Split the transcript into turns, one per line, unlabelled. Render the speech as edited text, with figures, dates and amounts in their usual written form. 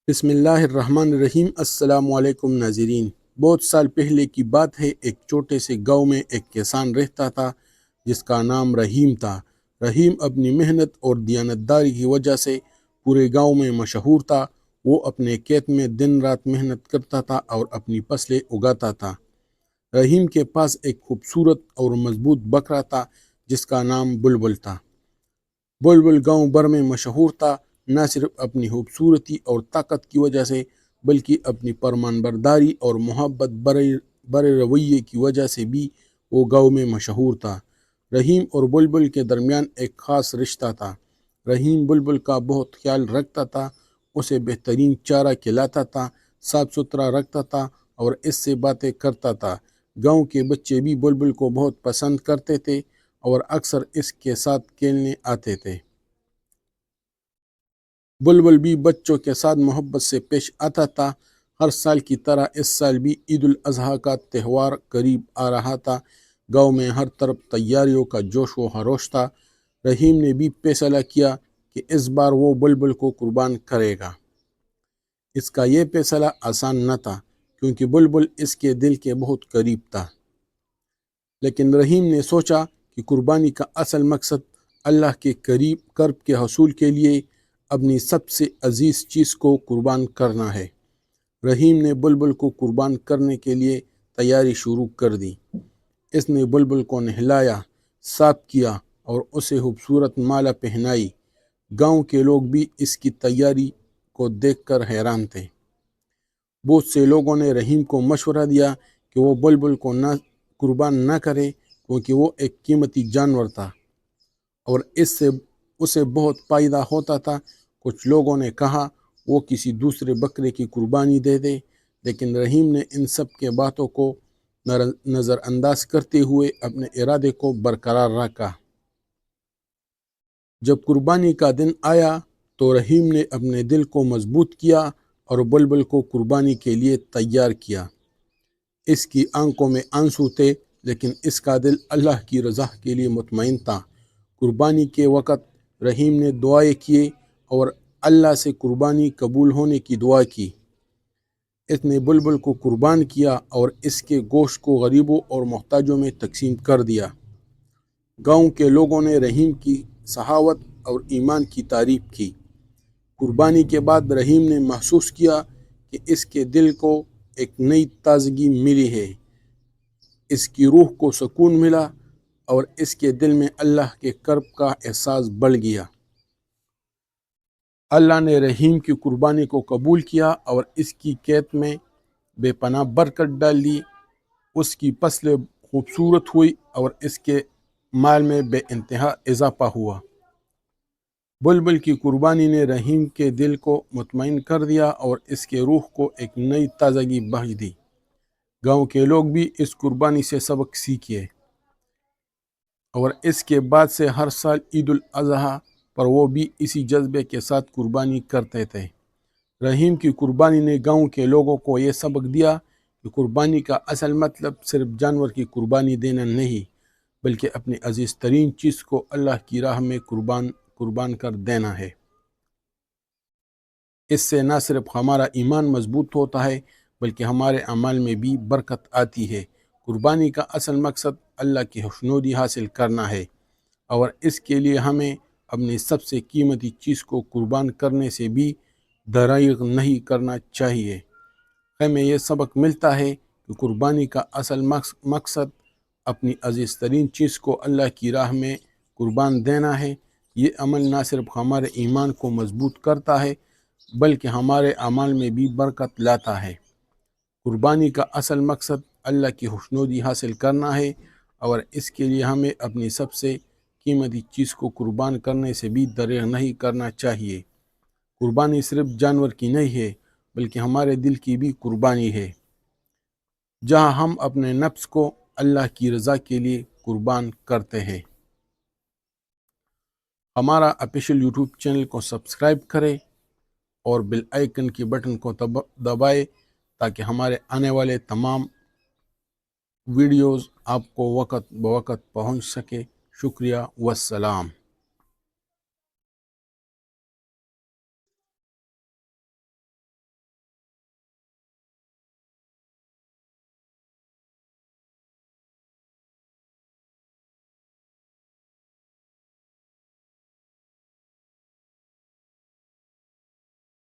بسم اللہ الرحمن الرحیم۔ السلام علیکم ناظرین۔ بہت سال پہلے کی بات ہے، ایک چھوٹے سے گاؤں میں ایک کسان رہتا تھا جس کا نام رحیم تھا۔ رحیم اپنی محنت اور دیانتداری کی وجہ سے پورے گاؤں میں مشہور تھا۔ وہ اپنے کھیت میں دن رات محنت کرتا تھا اور اپنی فصلیں اگاتا تھا۔ رحیم کے پاس ایک خوبصورت اور مضبوط بکرا تھا جس کا نام بلبل تھا۔ بلبل گاؤں بھر میں مشہور تھا، نہ صرف اپنی خوبصورتی اور طاقت کی وجہ سے بلکہ اپنی فرمان برداری اور محبت برے رویے کی وجہ سے بھی وہ گاؤں میں مشہور تھا۔ رحیم اور بلبل کے درمیان ایک خاص رشتہ تھا۔ رحیم بلبل کا بہت خیال رکھتا تھا، اسے بہترین چارہ کھلاتا تھا، صاف ستھرا رکھتا تھا اور اس سے باتیں کرتا تھا۔ گاؤں کے بچے بھی بلبل کو بہت پسند کرتے تھے اور اکثر اس کے ساتھ کھیلنے آتے تھے۔ بلبل بھی بچوں کے ساتھ محبت سے پیش آتا تھا۔ ہر سال کی طرح اس سال بھی عید الاضحیٰ کا تہوار قریب آ رہا تھا۔ گاؤں میں ہر طرف تیاریوں کا جوش و خروش تھا۔ رحیم نے بھی فیصلہ کیا کہ اس بار وہ بلبل کو قربان کرے گا۔ اس کا یہ فیصلہ آسان نہ تھا کیونکہ بلبل اس کے دل کے بہت قریب تھا، لیکن رحیم نے سوچا کہ قربانی کا اصل مقصد اللہ کے قرب کے حصول کے لیے اپنی سب سے عزیز چیز کو قربان کرنا ہے۔ رحیم نے بلبل کو قربان کرنے کے لیے تیاری شروع کر دی۔ اس نے بلبل کو نہلایا، صاف کیا اور اسے خوبصورت مالا پہنائی۔ گاؤں کے لوگ بھی اس کی تیاری کو دیکھ کر حیران تھے۔ بہت سے لوگوں نے رحیم کو مشورہ دیا کہ وہ بلبل کو قربان نہ کرے کیونکہ وہ ایک قیمتی جانور تھا اور اس سے اسے بہت فائدہ ہوتا تھا۔ کچھ لوگوں نے کہا وہ کسی دوسرے بکرے کی قربانی دے دے، لیکن رحیم نے ان سب کے باتوں کو نظر انداز کرتے ہوئے اپنے ارادے کو برقرار رکھا۔ جب قربانی کا دن آیا تو رحیم نے اپنے دل کو مضبوط کیا اور بلبل کو قربانی کے لیے تیار کیا۔ اس کی آنکھوں میں آنسو تھے، لیکن اس کا دل اللہ کی رضا کے لیے مطمئن تھا۔ قربانی کے وقت رحیم نے دعائیں کیے اور اللہ سے قربانی قبول ہونے کی دعا کی۔ اس نے بلبل کو قربان کیا اور اس کے گوشت کو غریبوں اور محتاجوں میں تقسیم کر دیا۔ گاؤں کے لوگوں نے رحیم کی سخاوت اور ایمان کی تعریف کی۔ قربانی کے بعد رحیم نے محسوس کیا کہ اس کے دل کو ایک نئی تازگی ملی ہے، اس کی روح کو سکون ملا اور اس کے دل میں اللہ کے قرب کا احساس بڑھ گیا۔ اللہ نے رحیم کی قربانی کو قبول کیا اور اس کی کھیت میں بے پناہ برکت ڈال دی۔ اس کی فصلیں خوبصورت ہوئی اور اس کے مال میں بے انتہا اضافہ ہوا۔ بلبل کی قربانی نے رحیم کے دل کو مطمئن کر دیا اور اس کے روح کو ایک نئی تازگی بخش دی۔ گاؤں کے لوگ بھی اس قربانی سے سبق سیکھے اور اس کے بعد سے ہر سال عید الاضحیٰ پر وہ بھی اسی جذبے کے ساتھ قربانی کرتے تھے۔ رحیم کی قربانی نے گاؤں کے لوگوں کو یہ سبق دیا کہ قربانی کا اصل مطلب صرف جانور کی قربانی دینا نہیں، بلکہ اپنی عزیز ترین چیز کو اللہ کی راہ میں قربان کر دینا ہے۔ اس سے نہ صرف ہمارا ایمان مضبوط ہوتا ہے بلکہ ہمارے اعمال میں بھی برکت آتی ہے۔ قربانی کا اصل مقصد اللہ کی خوشنودی حاصل کرنا ہے اور اس کے لیے ہمیں اپنی سب سے قیمتی چیز کو قربان کرنے سے بھی دریغ نہیں کرنا چاہیے۔ ہمیں یہ سبق ملتا ہے کہ قربانی کا اصل مقصد اپنی عزیز ترین چیز کو اللہ کی راہ میں قربان دینا ہے۔ یہ عمل نہ صرف ہمارے ایمان کو مضبوط کرتا ہے بلکہ ہمارے اعمال میں بھی برکت لاتا ہے۔ قربانی کا اصل مقصد اللہ کی خوشنودی حاصل کرنا ہے اور اس کے لیے ہمیں اپنی سب سے قیمتی چیز کو قربان کرنے سے بھی دریغ نہیں کرنا چاہیے۔ قربانی صرف جانور کی نہیں ہے بلکہ ہمارے دل کی بھی قربانی ہے، جہاں ہم اپنے نفس کو اللہ کی رضا کے لیے قربان کرتے ہیں۔ ہمارا آفیشیل یوٹیوب چینل کو سبسکرائب کریں اور بیل آئیکن کی بٹن کو دبائیں تاکہ ہمارے آنے والے تمام ویڈیوز آپ کو وقت بوقت پہنچ سکے۔ شکریہ والسلام۔